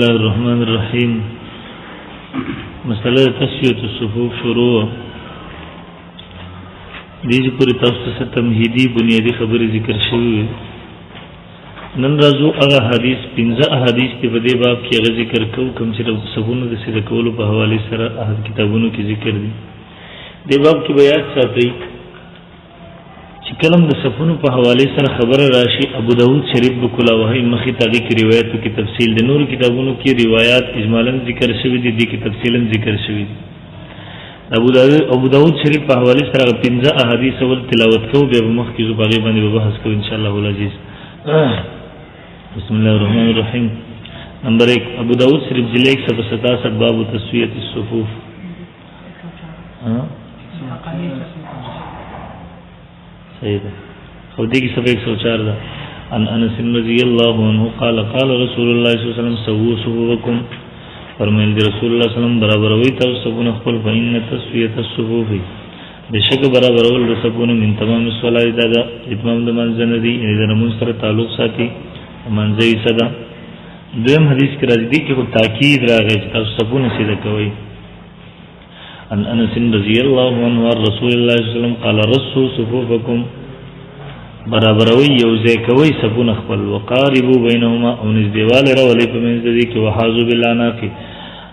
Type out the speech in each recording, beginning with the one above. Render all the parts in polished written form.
الله الرحمن الرحیم. مسئلہ تسویۃ الصفوف شروع دیجی پوری تاسو ته تمهیدی بنیادی خبری ذکر شوی. نن راځو هغه حدیث 15 احادیث په دې باب کې هغه ذکر کوو کوم چې د صفونو د سید کولو په حواله سره احد کتابونو کې ذکر دي. دې باب کې بیان ساتي چې کلم د صفونو په حواله سره خبره راشي. ابو داود شریف بکلا وهي مخی تاګه کې روایتو کې تفصیل د نور کتابونو کې روایت اجمالاً ذکر شوی دي، دي کې تفصیلاً ذکر شوی دي. ابو داود شریف په حواله سره 15 احادیث ول تلاوت کوو، به مخ کې زو باغی باندې بحث کوو ان شاء الله العزیز. بسم الله الرحمن الرحیم. نمبر 1 ابو داود شریف جلد 167 باب تسویۃ الصفوف. صحیح ده. خو دې کې سبق 104 ده. ان انس رضی الله عنه قال قال رسول الله صلی الله علیه وسلم سووا صفوفکم. فرمایل دي رسول الله صلی الله علیه وسلم برابروي تاسو صفونه خپل، فإن تسویۃ الصفوف بشک برابرول د صفونه من تمام الصلاه ده اتمام د منځ نه دي، یعنی د نماز سره تعلق ساتي منځي صدا. دویم حدیث کې راځي دي کې تاکید راغی چې تاسو صفونه سیده کوئ. ان انس رضی الله عنه رسول الله صلی الله علیه وسلم قال رسوا صفوفکم، برابروي یوځای کوي صفونه خپل، وقاربوا بینهما او نزدېواله راولي په منځ دې کې، وحاذوا بالعناق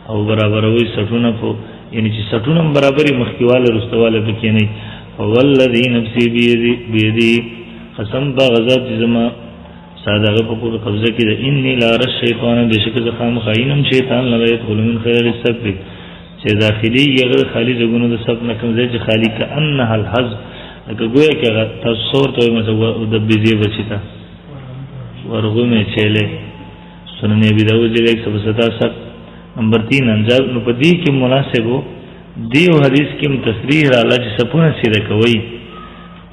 او برابروي صفونه په یعنی چې صفونه برابرۍ مخکیواله رستواله پکې نه. فوالذي نفسي بيدي قسم بغزات زما سادهغه په پوره قبضه کې ده. انی لا ر الشیطان بشک زخام خاینم شیطان لا يدخل من خير السبب چې داخلي یغه خالی زګونو د سب نه کوم ځای چې خالی ک انها الحظ لکه ګویا کې تصور ته مثلا د بيزي بچیتا ورغمه چيله سنن ابي داود 167. نمبر 3 انجاب نو پدې کې مناسبو دیو حدیث کې تصریح را لږ سپونه سیده کوي،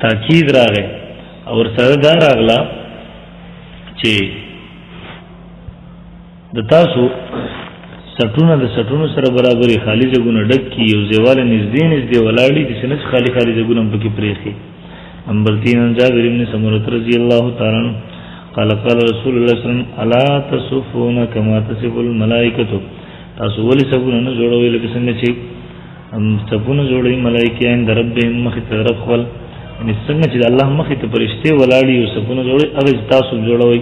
تاکید راغی اور سره دا راغلا چې د تاسو سټونه د سټونو سره برابرۍ خالی ځګونه ډک کی یو زیواله نږدې ولاړی چې څنګه خالی ځګونه په کې پریخي. نمبر 3 جابر بن سمره رضی الله تعالی عنہ قال قال رسول الله صلی الله علیه وسلم الا تصفون كما تصف الملائکه. تاسو ولې سبونه نه جوړوي لکه څنګه چې سبونه جوړوي ملائکه عند ربهم مخ طرف خپل، ان څنګه چې الله مخ ته فرشته ولاړی او سبونه جوړوي هغه تاسو جوړوي.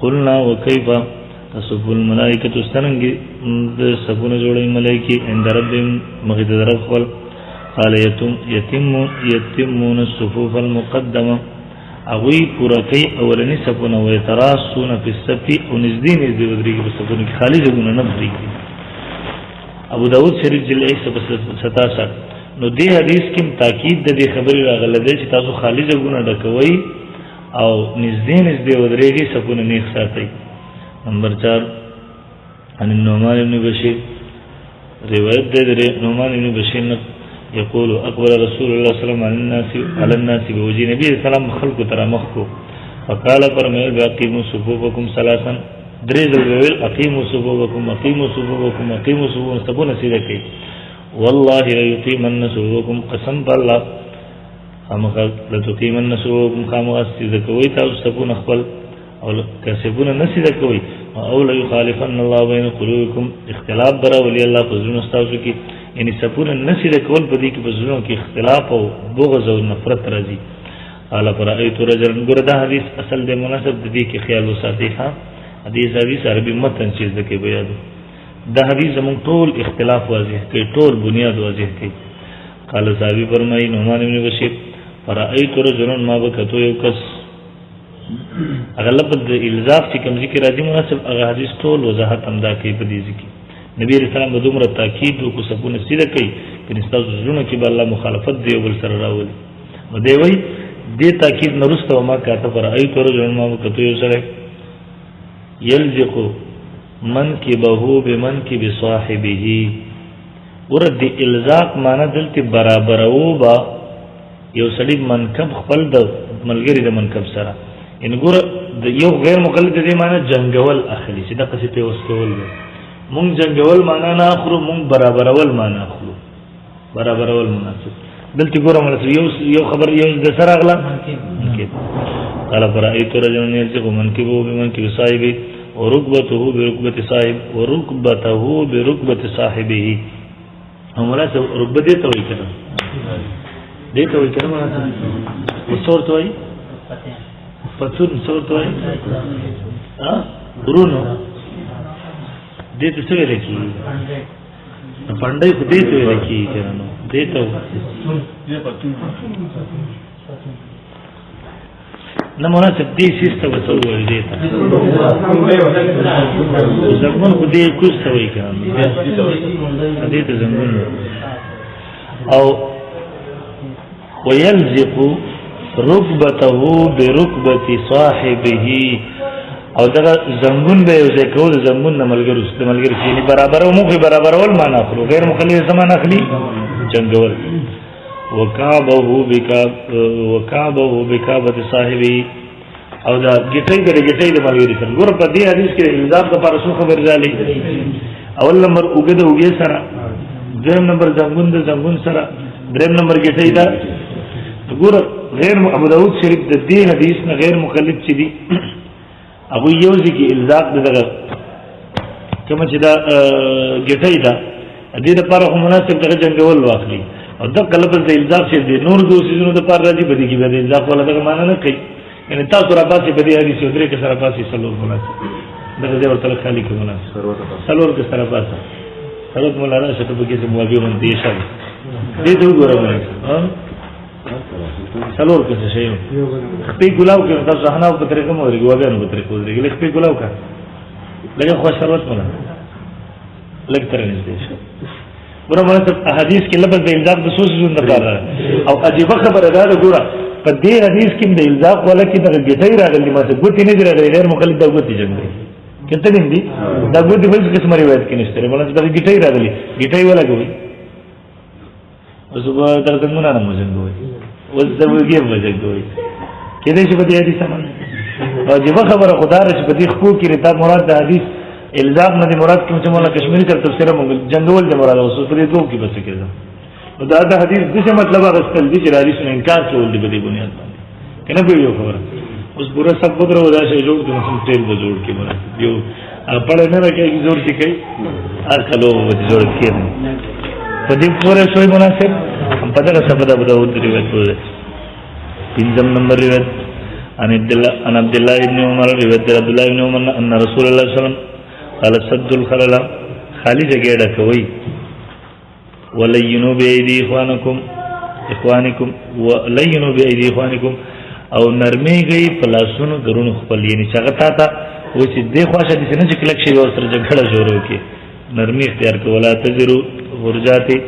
قلنا وكيف تصف الملائکه څنګه د سبونه جوړوي ملائکه عند ربهم مخ طرف خپل. قال يتمون الصفوف المقدمه اغوی پورا کوي اولنی سبونه و يتراصون في الصف او نزدین ودریږي په سبونه کې خالی ځګونه نه بریږي. ابو داود شریف جلد 167. نو دې حدیث کې تاکید د دې خبرې راغله چې تاسو خالی ځګونه ډکوي او نزدین ودریږي سبونه نه ساتي. نمبر 4 ان نعمان بن بشیر روایت ده نعمان بن بشیر يقول اقبل رسول الله صلى الله عليه الناس بوجه نبی سلام خلق ترا مخکو فقال فرمایل باقیموا صفوفکم ثلاثا درې ځل اقیموا صفوفکم اقیموا صفوفکم اقیموا صفوفکم سبونه سیده کوي. والله لا يقيمن صفوفکم قسم بالله خامخ لا تقيمن صفوفکم خامخ سیده کوي تاسو سبونه خپل او کسبونه نسیده کوي. او لا يخالفن الله بين قلوبكم اختلاف برا ولي الله فزون استاسو کی یعنی سپونه نسیده کول په دې کې فزونو کې اختلاف او بغض او نفرت راځي. قال فرأيت رجلا ګردا حدیث اصل د مناسب د دې کې خیال وساتي. ها حدیث عربي متن چیز د کې بیان دا حدیث زمون ټول اختلاف واضح کوي، ټول بنیاد واضح کوي. قال صحابي فرمایي نعمان بن بشیر فرأيت رجلا ما بکتو یو کس اغلب د الزاف چې کوم ذکر راځي مناسب هغه حدیث ټول وضاحت هم دا کوي په دې ذکر. نبی رسول الله دومره تاکید او سپونه سیده کوي چې تاسو زړه کې به الله مخالفت دی بل سره راولي. نو دی وای دې تاکید نرسته ما کاته پر ای تور جن ما کته یو سره یلزق من کی بهو بمن کی بصاحبه. ورد الزاق معنا دلته برابر او با یو سړي منکب خپل د ملګری د منکب سره، ان ګور د یو غیر مقلد دې معنا جنگول اخلي چې د قصې په وسکول مونږ جنگول معنا نه اخرو، مونږ برابرول معنا اخلو. برابرول مناسب دلته ګوره مناسب یو خبر یو د سره اغلا ممکن. قال فرأيت رجلا يلزق منكبه بمنكب صاحبه وركبته بركبة صاحب وركبته بركبة صاحبه. همرا سے رکبه دیتا ہوئی کرنا دیتا ہوئی کرنا وصور تو آئی پتون صور تو آئی برونو دیتا سوئے رکھی پانڈائی کو دیتا ہوئی رکھی کرنا دیتا ہوئی نموناسب دی سیستا وصور ہوئی دیتا زنگون کو دی کستا ہوئی کرنا دیتا زنگون او ويلزق ركبته بركبة صاحبه او دا زنگون به یو ځای کول زنگون د ملګرو یعنی برابر او مخ برابر ول معنا اخلو غیر مخالف زمان اخلي جنگور وکعبه بکعبه صاحبه او دا گټي د ملګری سره ګور په دې حدیث کې الزام د پر رسول خبر ځالي اول نمبر اوګه سره دویم نمبر زنگون سره دریم نمبر گټي دا ګور غیر ابو داود شریف د دې حدیث نه غیر مخالف چي دي ابو یوزي کې الزام دغه کوم چې دا گټي دا دې لپاره مناسب دغه جنگول واخلي او دا کلبل د الزام چې د نور دوسینو د پر راځي بده کې به الزام ولا دغه معنا نه کوي یعنی تاسو را پاتې په دې حدیث درې کې سره پاتې سلور مناسب دغه دې ورته خالی کې مناسب سلور کې سره پاتې حضرت مولانا شته به کې موافق باندې شي دې ته وګورئ سلور کې څه شي په ګلاو کې تاسو حنا په طریقه مو ورګو وګانو په طریقو ورګو لکه په ګلاو کا لکه خو شرط مولا لکه تر نږدې شي ورته حدیث کې لفظ د الزام د سوس زون نه او عجیب خبره ده ګوره په دې حدیث کې د الزام ولا کې د ګټي راغلي ما څه ګوتی نه راغلي غیر مخالف د ګوتی جنګ کته دین دي دا ګوتی بل څه مری روایت کې نشته ولې د ګټي راغلي ګټي ولا کوي اوس په تر څنګه نه موجود وي اوس د وګي موجود وي کله چې په دې حدیث سره او جبه خبره خدای رچ په دې خو کې رتا مراد د حدیث الزام نه مراد کوم چې مولا کشمیری تر تفسیر مونږ جنگول د مراد اوس په دې دوه کې بس کېږي دا د حدیث د څه مطلب غوښتل دي چې حدیث نه انکار کول دي په دې بنیاد باندې کنه به یو خبره اوس پورا سب بدر ودا شي جوړ د مسلمان تیل به جوړ کې مراد یو پړې نه راکې زور کې کوي اکلو به جوړ کې په دې پورې شوی مناسب هم په دغه سبب د ابو روایت وره پنځم نمبر روایت ان عبد الله ابن عمر روایت عبد الله ابن عمر ان رسول الله صلی الله علیه وسلم قال سد الخلل خالی جگہ ډکوي ولینوا بأيدي اخوانکم ولینوا بأيدي اخوانکم او نرمي گئی پلاسونو درونو خپل یعنی څنګه تا و چې د خواشه دي نه چې کلک شي او سره جګړه جوړو کې نرمي اختیار کولا تجرو ورجاتي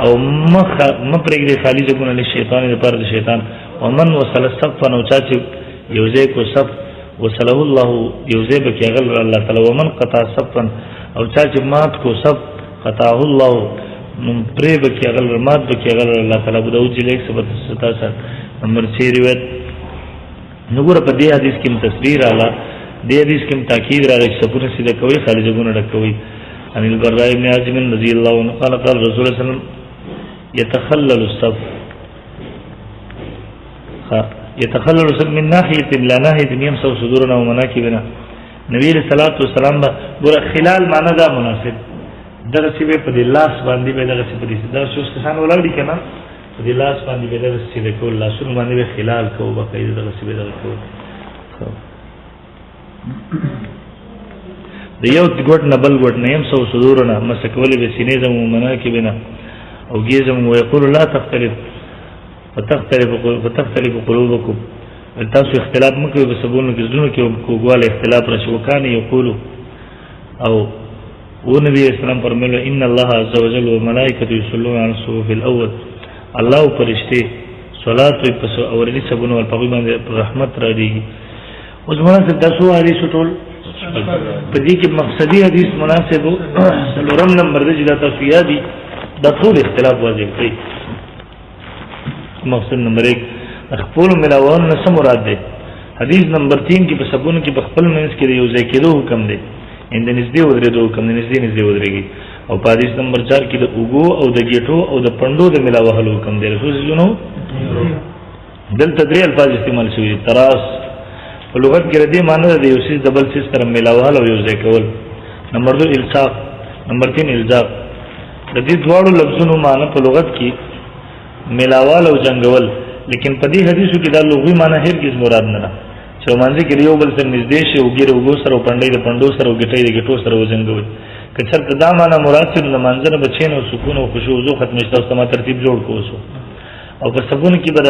او مپرګ دي خالی ځګونه له شیطان لپاره د شیطان ومن وصل الصف نو چا چې یوځه کو صف وصله الله یوځه به کې غل الله تعالی ومن قطع صفا او چا چې مات کو صف قطعه الله نو پرې به کې غل مات به کې غل الله تعالی ابو داود جلد 177 نمبر 6 روایت نګور په دې حدیث کې تصویر اعلی دې حدیث کې تاکید راغلی چې سپونه سیده کوي خالي ځګونه ډکوي ان البراء ابن عازم رضی الله عنه قال قال رسول الله صلی الله علیه وسلم يتخلل الصف يتخلل الصف من ناحيه لا ناحيه يمسو صدورنا ومناكبنا نبی صلی الله علیه وسلم ګور خلال معنا دا مناسب دغه سی په دې لاس باندې به دغه سی په دې دا شوس کسان ولاړ کنه په دې لاس باندې به دغه سی له کول لاسونو باندې به خلال کوو بقایده دغه سی به دغه کوو د یو ګټ نه بل ګټ نه يمسو صدورنا مسکولې به سینې زمو مناکبنا او گیزم ويقول لا تختلف فتختلف قلوبكم تاسو اختلاف مکوئ بسبونو کې زړونو کې کوګواله اختلاف راشي وکانه یقول او نبی اسلام فرمایله ان الله عز وجل وملائکته یصلون علی الصفوف الاول الله فرشتي صلات په اورني سبونو په باندې رحمت را دي اوس مناسب تاسو حدیث ټول په دې کې مقصدی حدیث مناسب سلورم نمبر د جدا تاسو یادي دا ټول اختلاف واضح کوي مقصد نمبر 1 خپل ملاوان نه سم مراد ده حدیث نمبر 3 کې په سبونو کې په خپل منځ کې یو ځای کېدو حکم دی اند نږدې ودرېدو حکم دی نږدې ودرېږي او په حدیث نمبر 4 کې د اوګو او د ګیټو او د پندو د ملاوهلو حکم دی رسول جنو دلته درې الفاظ استعمال شوي تراس په لغت کې ردی معنی د یو څه دبل څه سره ملاوال او یو ځای کول. نمبر 2 الصاق، نمبر 3 الزاق. د دې دواړو لفظونو معنی په لغت کې ملاوال او جنگول، لیکن په دې حدیثو کې دا لغوي معنی هرگز مراد نه ده چې مانځي کې یو بل سره نږدې شي او ګیره وګو سره پندې د پندو سره او ګټې د ګټو سره وزنګوي. که چېرته دا معنی مراد شي نو منځنه بچین او سکون او خشوع او ختم شته او سم ترتیب جوړ کوسو او په سکون کې به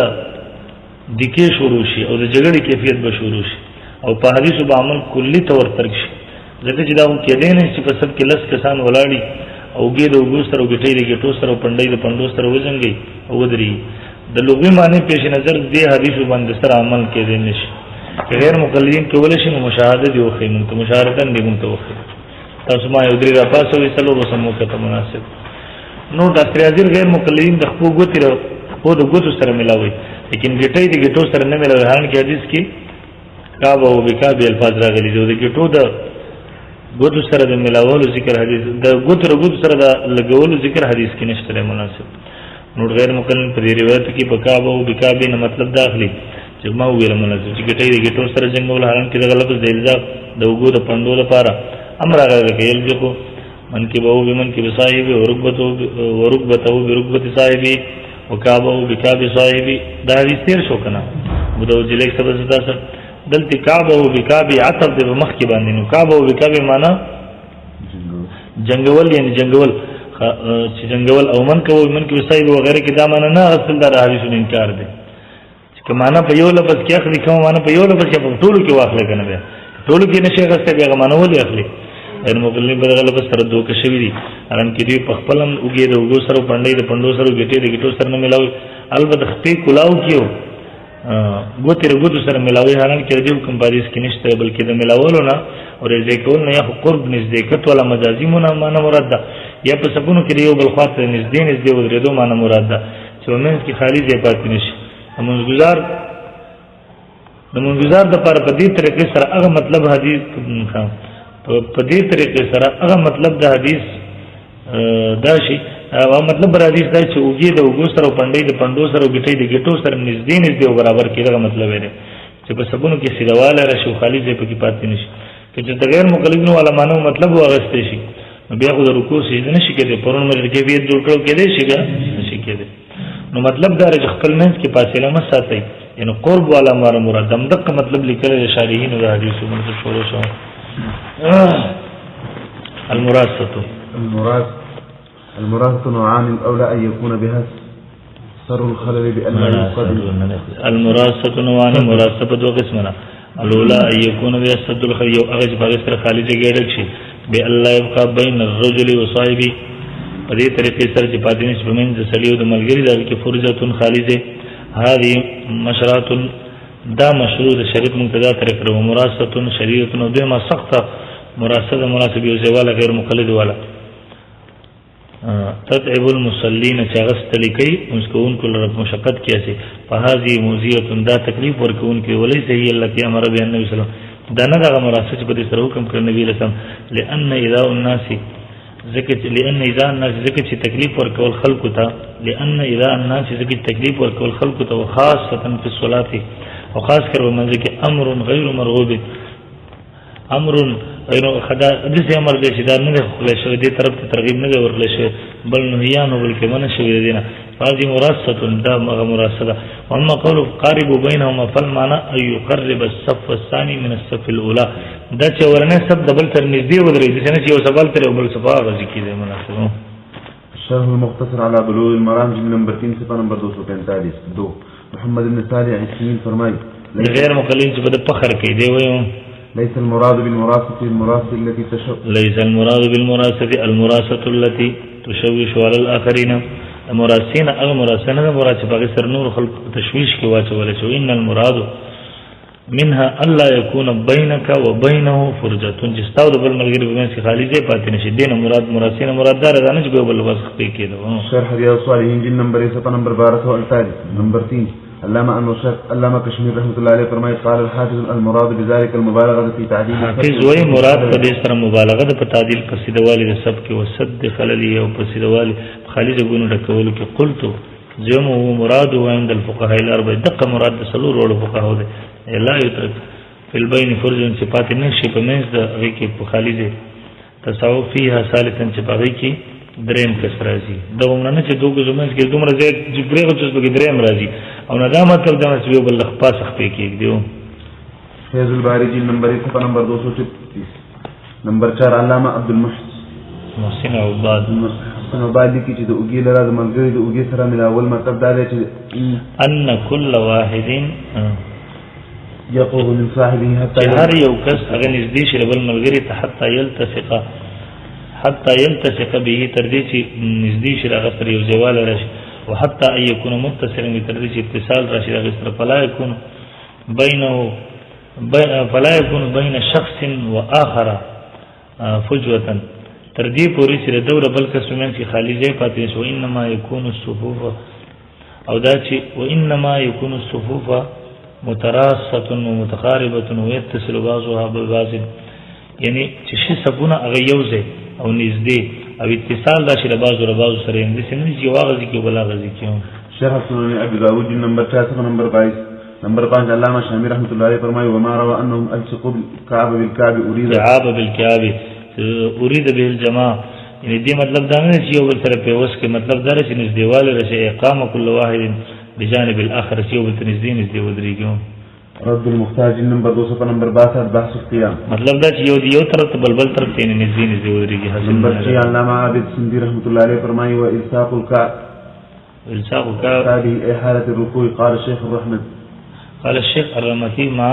دکې شروع شي او د جګړې کیفیت به شروع شي او په حدیثو به عمل کلی تور ترک شي. ځکه چې دا کې دی نه چې په سب کې لس کسان ولاړی او ګیر او ګو سره ګټې د ګټو سره پندې د پندو سره وزنګي او ودري. د لغوي معنی پیش نظر دې حدیثو باندې سره عمل کې دی نشي. غیر مقلدین کولای شي مشاهده دی او خیمون ته مشاهدن دی مونږ ته وخی تاسو ما یو درې را پاسو وي څلور وسمو ته مناسب. نو د اختیار غیر مقلدین د خپل ګوتې او د ګوتو سره ملاوي، لیکن ګټې د ګټو سره نه ملاوي. هان کې حدیث کې کعب او بکعب الفاظ راغلي جو د ګټو د ګوتو سره د ملاولو ذکر حدیث د ګوتو سره د لګولو ذکر حدیث کې نشته مناسب. نو غیر مقلدین په دې روایت کې بکعب او بکعب نه مطلب داخلي چې ما ویل مناسب چې ګټې د ګټو سره جنگول. هان کې د غلط د الزاق د وګو د پندو لپاره امر راغلی کې یلجکو من کې به بمن کې صاحب ورکبته برکبت صاحب وکعبه بکعب صاحب. دا حدیث تیر شو کنه بدو جلیک سبا زدا سر دلته کعبه بکعب عطف د مخ کې باندې. نو کعبه بکعب معنا جنگول یعنی جنگول چې جنگول او من کې صاحب وغیرہ کې دا معنا نه اصل دا حدیثو انکار دی چې معنا په یو لفظ کې اخلي کوم معنا په یو لفظ کې په ټولو کې واخلې کنه بیا ټولو کې نشي غسته بیا معنا ولې اخلي. ان مقلدین په غلط سره دوک شوی دي اران کې دی په خپلم وګي د وګو سره پندې د پندو سره ګټې د ګټو سره نه ملاوي. البته خپې کلاو کیو ګوتې رګو سره ملاوي. حالان کې دی کوم باريس کې نشته بلکې د ملاولو نه او رضا کول نه یا قرب نزدېکت ولا مجازي معنا مراد ده یا په سکونو کې یو بل خاطر نزدې ودرېدو معنا مراد ده چې ومنځ کې خالي ځای پاتې نشي. نمونګزار د پر په دې طریقې سره هغه مطلب حدیث په دې طریقې سره هغه مطلب د حدیث دا شي او مطلب بر حدیث دا چې اوږي د وګو سره پندې د پندو سره ګټې د ګټو سره نږدې او برابر کېدغه مطلب دی چې په سبونو کې سیدواله راشي خالي ځای پکې پاتې نشي. چې د غیر مقلدینو علمانو مطلب واغستې شي بیا خو د رکوع سجده نشي کېدی پرون مې کیفیت جوړ کړو کېدی شي بیا نشي کېدی. نو مطلب دا چې خپل منځ کې فاصله مه ساتئ یعنی قرب والا مراد دم دک مطلب لیکل شارحین د حدیثو باندې شروع شو. المراد نوعان الاولى ان يكون بها سر الخلل بان يقدم المراد نوعان مراد دو قسمه الاولى ان يكون بها سد الخلل او اغه بغیر خالد ګډک شي به الله يبقى بين الرجل وصاحبه. په دې طریقې سره چې پاتې نشي په منځ د سړیو د ملګری د کې فرجتون خالصه هذه مشروعات دا مشروع د شریعت منتدا طریقه او مراسته شریعت نو دمه سخته مراسته مناسب یو ځواله غیر مقلد والا تتعب المصلين چاغست لیکي مسكون کل رب مشقت کیسه فهذه موزيه دا تکلیف ورکون کې ولې صحیح الله کی امر به النبي صلی الله علیه وسلم دا نه دا مراسته په دې سره حکم کړ نبی رسول لئن اذا الناس لأن إذا الناس ذكر تكليف وركول خلق تا لأن إذا الناس ذكر تكليف وركول خلق تا وخاصة في الصلاة وخاص كر ومن ذكر أمر غير مرغوب أمر غير خدا دې أمر دې چې دا نه خپل شو دې طرف ته ترغیب نه ورکړل شي بل نهيان بلکې منع شوی دینه. هذه مراسة دا مراسة. وأما قول قارب بينهما فالمعنى أن يقرب الصف الثاني من الصف الأولى دا چې ورنه سب دبل تر نږدې ودرې دي چې یو سوال تر بل صفه غږی کیږي مناسب. شرح المختصر على بلوغ المرام جلد نمبر 3 صفحه نمبر 245 2 محمد بن صالح عثمين فرمای غیر مقلین چې په فخر کې دی وایو ليس المراد بالمراسة التي تشوش ليس المراد بالمراسة المراسة التي تشوش على الآخرين المراسين او مراسنه مراد چې په سر نور خلق تشويش کې واچول شو. ان المراد منها الله يكون بينك وبينه فرجه جستاو د بل ملګری په منځ کې خالی ځای پاتې نشي. دین مراد مراسنه مراد دار نه چې بل وسخ کېدو. شرح رياض الصالحين جلد نمبر 1 نمبر 12 نمبر 3 علامہ کشمیر رحمۃ اللہ علیہ فرمائے قال الحافظ المراد بذلك المبالغه في تعديل حافظ وای مراد په دې سره مبالغه په تعدیل قصیدوالي د سب کې وسد خللی او قصیدوالي خالد ګونو ډکول کې قلت جمع مراد عند الفقهاء الاربعه دقه مراد د سلور ور فقهاء ده لا يترك فی البین فرجن چې پاتې نه شي په منځ د هغې کې په خالي ځای تصاو فیها ثالثا چې په هغې کې دریم کس راځي دا عمره نه چې دو ګزو منځ کې دومره ځای چې پرېږدو چې پکې دریم راځي او نه دا مطلب دا چې یو بل خپا خپې کېږدي فیض الباری جلد نمبر 1 صفحہ نمبر 236 نمبر 4 علامہ محسن عباد لیکي چې د اوږې لره د ملګري د اوږې سره ملاول مطلب دا دی چې ان كل واحد يقوه من صاحبه حتى هر یو کس هغه نږدې شي بل ملګري ته حتی يلتصق به تر دې چې نږدې شي هغه سره یو ځایواله راشي وحتى ان يكون متصلا تر دې چې اتصال راشي هغه سره فلا يكون بين شخص واخر فجوه تر دې پورې چې د دوره بل کس ومن کې خالی ځای پاتې شو انما يكون الصفوف او دا چې وانما يكون الصفوف متراصه ومتقاربه ويتصل بعضها ببعض یعنی چې شي صفونه هغه یو ځای او نږدې او اتصال دا چې د بعضو سره یې داسې نه چې واغځي کې بلا غځي کې شرح سنن ابي داود نمبر 4 نمبر 22 نمبر 5 علامہ شامی رحمۃ اللہ علیہ فرمائے وما روى انهم الصقوا بالكعب بالكعب اريد به الجماع یعنی دې مطلب دا نه چې یو بل سره په وس کې مطلب دا چې نږدېواله راشي اقامه كل واحد بجانب الاخر چې یو بل ته نږدې ودرېږي رد المختار نمبر 2 نمبر 62 بحث القيام مطلب دا چې یو طرف ته بل طرف ته نږدې ودرېږي نمبر 6 علامہ عابد سندی رحمۃ اللہ علیہ فرمائے والساق الكعب هذه احاله الركوع قال الشيخ الرحمن قال الشيخ الرمتي مع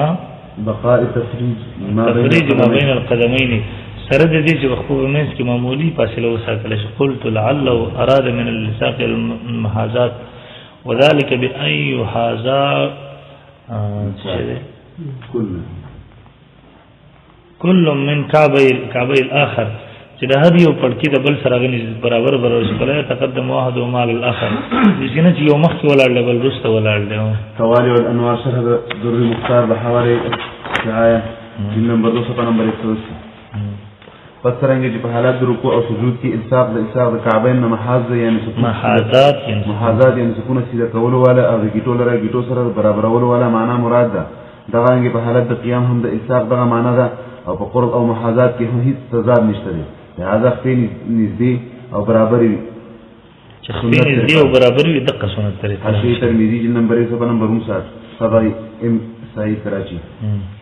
بقاء تفريج ما بين القدمين سره د دې چې وقفو منځ کې معمولی فاصله وساتل شي قلت لعل اراد من اللساق المحاذات وذلك بأن يحاذا كل من كعبي الاخر چې د هر یو پړکی د بل سره غني برابر شي کله تقدم واحد او مال الاخر چې نه چې یو مخ کې ولاړ بل رسته ولاړ دی حوالی والانوار شرح در مختار بحوالي آیه نمبر 2 نمبر 180 پس څنګه چې په حالت د رکوع او سجود کې الصاق د کعبین نه محاذ یعنی محاذات یعنی سکونه سیده کول والا او گیټو سره برابرول والا معنا مراد ده دغه رنګ په حالت د قیام هم د الصاق دغه معنا ده او په قرب او محاذات کې هم هیڅ تضاد نشته دی لہذا خپې نږدې او برابر وي چې خپې نږدې او برابر وي دغه سنت طریقه حاشیه ترمذی جلد نمبر 1 نمبر 59 صدای ام صحیح کراچی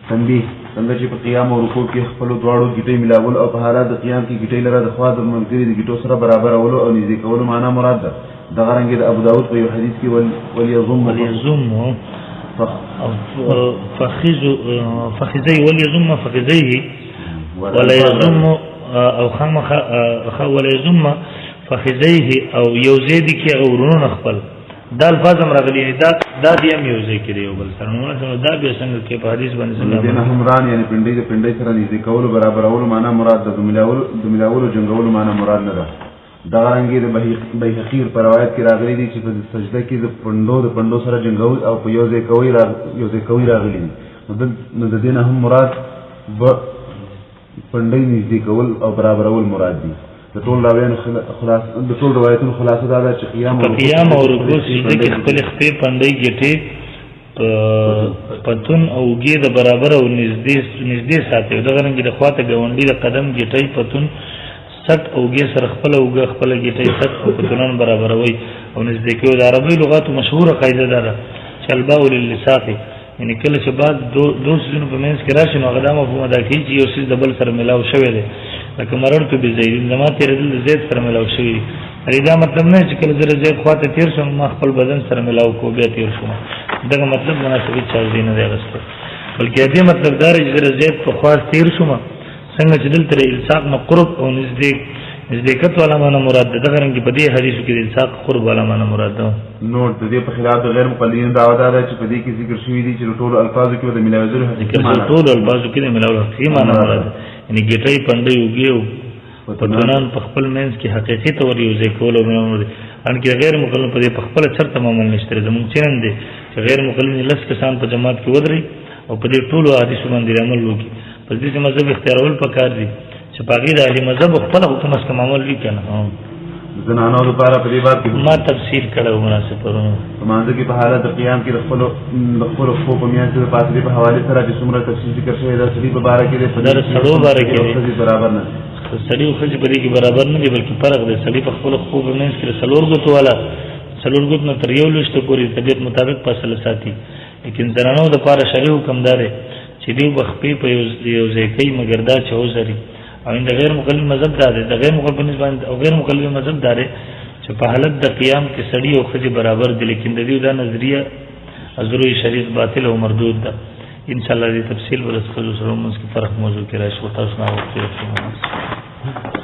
تنبیه څنګه چې په قیام او رکوع کې خپل دواړو ګیټې ملاول او په حالت د قیام کې ګیټې لره د خوا د ملګري د ګیټو سره برابر اولو او نږدې کولو معنا مراد ده دغه رنګ د ابو داود په یو حدیث کې وليضم فخذي وليضم فخذيه ولا يضم او خامخ ولا يضم فخذيه او يوزيد کې اورونو خپل دا الفاظ هم راغلي دا دی هم یو ځای کې دی یو بل سره نو دا بیا څنګه کې په حدیث باندې څنګه دینه همران یعنی پنډې سره نږدې کول برابر اول معنا مراد ده د ملاول جنگول معنا مراد نه ده دا رنګي د بیهقیر پر روایت کې راغلي دي چې په سجده کې د پندو سره جنگول او په یو ځای کوي راغلي نو د دینه هم مراد پنډې نږدې کول او برابر اول مراد دي د ټول روایتونو خلاصه دا ده چې قیام او رکوع سجده کې خپل خپې پنډې ګټې پتون او ګې د برابر او نږدې ساتي دغه رنګ د خواته ګاونډي د قدم ګټې پتون سټ او ګې سره خپل ګټې سټ او پتونان برابروي او نږدې کوي د عربي لغاتو مشهوره قاعده ده چې الباء للساق یعنی کله چې بعد دو سيزونو په منځ کې راشي نو هغه د مفهوم ادا کوي چې یو سیز د بل سره ملاو شوی دی لکه مرر تو بزید زما تیرېدل د زید سره ملاو شوی دا مطلب نه چې کله زه زید خواته تیر شم ما خپل بدن سره ملاو کو بیا تیر شم دغه مطلب مناسبت چا دی نه دی غسته بلکې دې مطلب دا چې زه زید په خوا تیر شم څنګه چې دلته الصاق نو قرب او نزدېکت ولا معنا مراد ده دغه رنګ په دې حدیثو کې د الصاق قرب ولا معنا مراد ده نو د دې په خلاف د غیر مقلدین دعوا ده چې په دې کې ذکر شوی دي چې ټول الفاظو کې د ملاوزل حقیقي معنا ټول الفاظو کې د ملاوزل حقیقي معنا مراد یعنی ګټي پندې یوګیو په دونان په خپل منځ کې حقیقي تور یو ځکول او نور ان کې غیر مقلد په دې په خپل چرته معمول نشته زموږ چرند دي چې غیر مقلد لس کسان په جماعت کې ودري او په دې ټول حدیثو باندې عمل وکړي په دې مذهب اختیارول پکار دي چې باقي د اهل مذهب خپل حکم اس معمول وی کنه زنانو لپاره په دې باب کې ما تفسیر کړو مناسب پرونو مانځه کې په حالت د قیام کې د خپل خو په میاشت د فاصلې په حواله سره چې څومره تفصیل ذکر شوی دا سړي په باره کې د سړو باره کې برابر نه سړي خو چې بری کې برابر نه دی بلکې فرق دی سړي په خپل خو په میاشت کې سلور غوت والا سلور غوت نه تر یو لشت پورې طبيعت مطابق فاصله ساتي لیکن زنانو د لپاره شریعه حکم دار چې دی وخت په یو ځای کې مګر دا چوزري او د غیر مقلد مذهب دار د غیر مقلد نسبت او غیر مقلد مذهب دار چې په حالت د قیام کې سړی او خځه برابر دي لیکن د دې دا نظریه ازروی شریعت باطل او مردود ده ان شاء الله دې تفصیل ورسره سره موږ کې فرق موضوع کې راشي او تاسو نه وکړئ